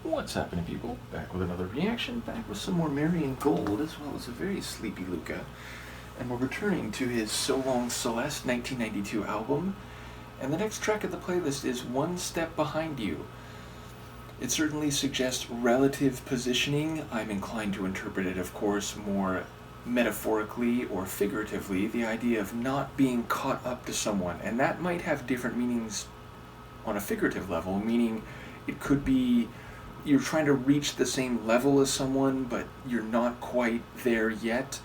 What's happening, people? Back with another reaction, back with some more Marian Gold, as well as a very sleepy Luca. And we're returning to his So Long Celeste 1992 album. And the next track of the playlist is One Step Behind You. It certainly suggests relative positioning. I'm inclined to interpret it, of course, more metaphorically or figuratively, the idea of not being caught up to someone. And that might have different meanings on a figurative level, meaning it could be you're trying to reach the same level as someone, but you're not quite there yet.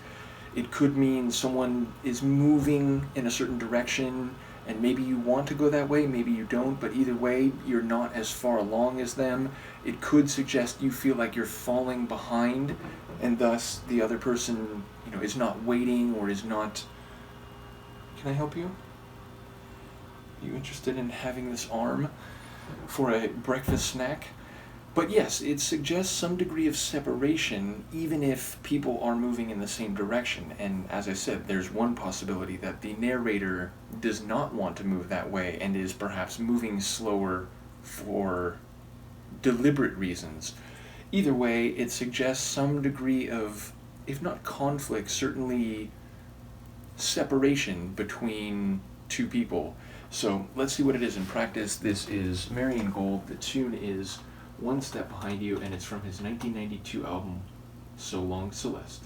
It could mean someone is moving in a certain direction, and maybe you want to go that way, maybe you don't, but either way, you're not as far along as them. It could suggest you feel like you're falling behind, and thus the other person, is not waiting or is not... Can I help you? Are you interested in having this arm for a breakfast snack? But yes, it suggests some degree of separation, even if people are moving in the same direction. And as I said, there's one possibility that the narrator does not want to move that way and is perhaps moving slower for deliberate reasons. Either way, it suggests some degree of, if not conflict, certainly separation between two people. So let's see what it is in practice. This is Marian Gold. The tune is One Step Behind You, and it's from his 1992 album, So Long Celeste.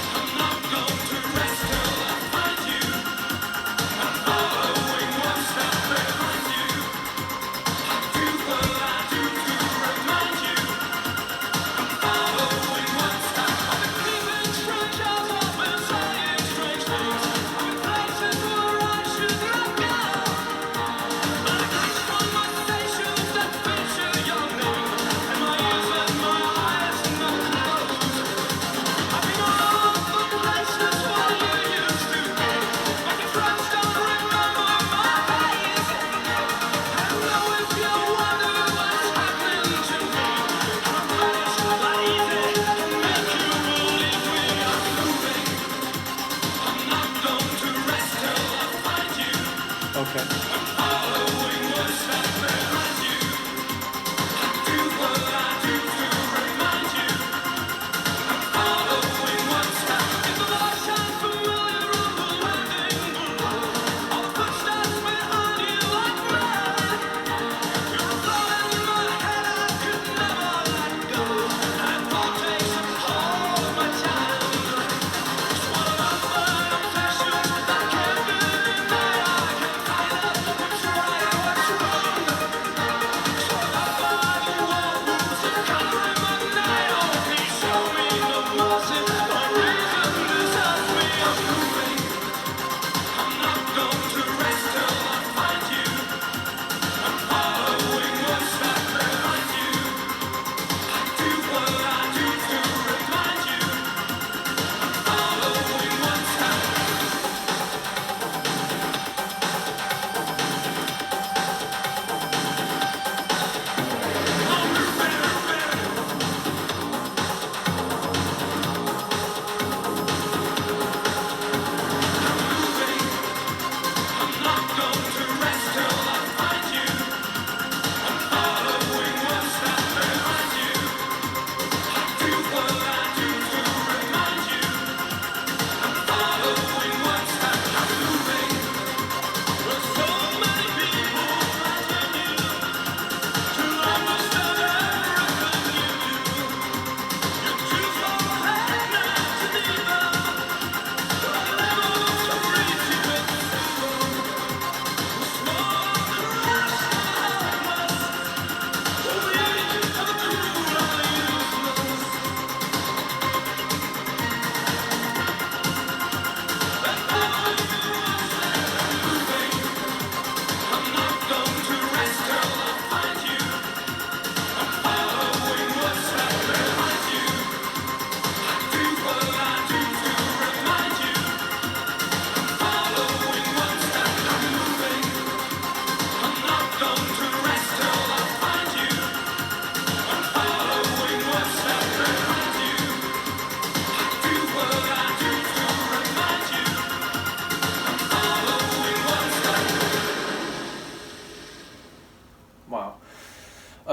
I'm not going to rest till I find you.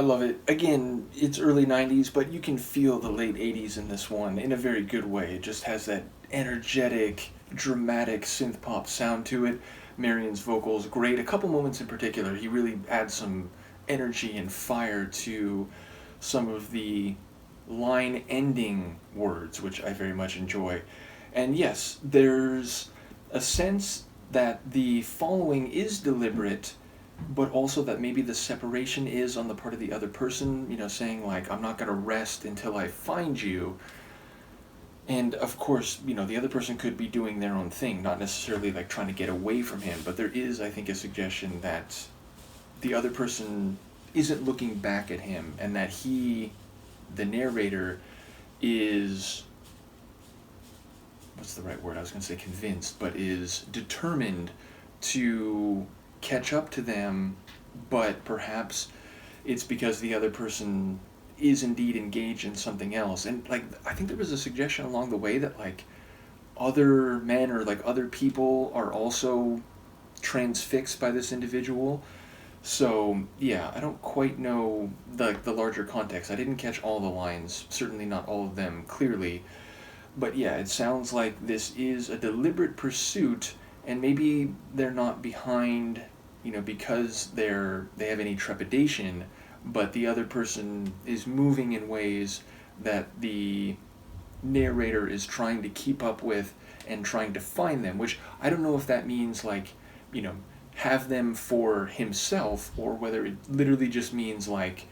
love it. Again, it's early 90s, but you can feel the late 80s in this one in a very good way. It just has that energetic, dramatic synth pop sound to it. Marian's vocals, great. A couple moments in particular, he really adds some energy and fire to some of the line ending words, which I very much enjoy. And yes, there's a sense that the following is deliberate, but also that maybe the separation is on the part of the other person, saying like, I'm not going to rest until I find you. And of course, the other person could be doing their own thing, not necessarily like trying to get away from him, but there is, I think, a suggestion that the other person isn't looking back at him, and that he, the narrator, is, what's the right word? I was going to say convinced, but is determined to catch up to them, but perhaps it's because the other person is indeed engaged in something else. And like, I think there was a suggestion along the way that like other men or like other people are also transfixed by this individual. So yeah, I don't quite know the larger context. I didn't catch all the lines, certainly not all of them clearly, but yeah, it sounds like this is a deliberate pursuit, and maybe they're not behind, because they have any trepidation, but the other person is moving in ways that the narrator is trying to keep up with and trying to find them, which I don't know if that means like, have them for himself, or whether it literally just means like,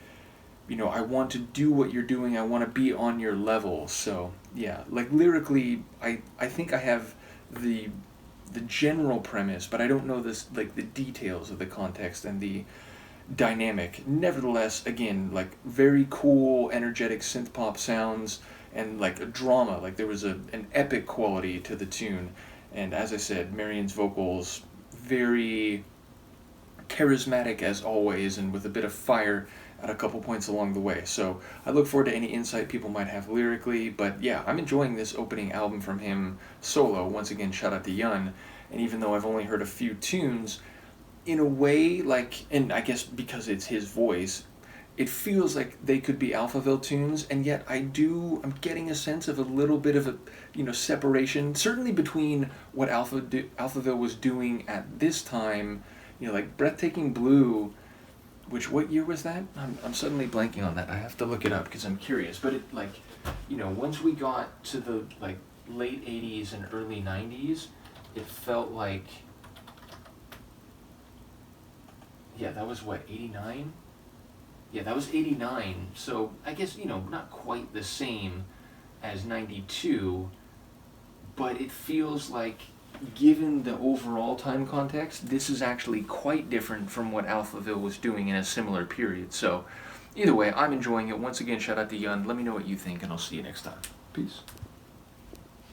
I want to do what you're doing, I want to be on your level. So yeah, like lyrically, I think I have the general premise, but I don't know this, like the details of the context and the dynamic. Nevertheless, again, like very cool, energetic synth pop sounds, and like a drama, like there was an epic quality to the tune. And as I said, Marian's vocals, very charismatic as always, and with a bit of fire at a couple points along the way. So I look forward to any insight people might have lyrically, but yeah, I'm enjoying this opening album from him solo. Once again, shout out to Yun. And even though I've only heard a few tunes, in a way, like, and I guess because it's his voice, it feels like they could be Alphaville tunes, and yet I'm getting a sense of a little bit of a, separation, certainly between what Alphaville was doing at this time, like Breathtaking Blue, which, what year was that? I'm suddenly blanking on that. I have to look it up because I'm curious, but it, like, once we got to the, like, late 80s and early 90s, it felt like, yeah, that was what, 89? Yeah, that was 89, so I guess, not quite the same as 92, but it feels like, given the overall time context, this is actually quite different from what Alphaville was doing in a similar period. So, either way, I'm enjoying it. Once again, shout out to Yun. Let me know what you think, and I'll see you next time. Peace.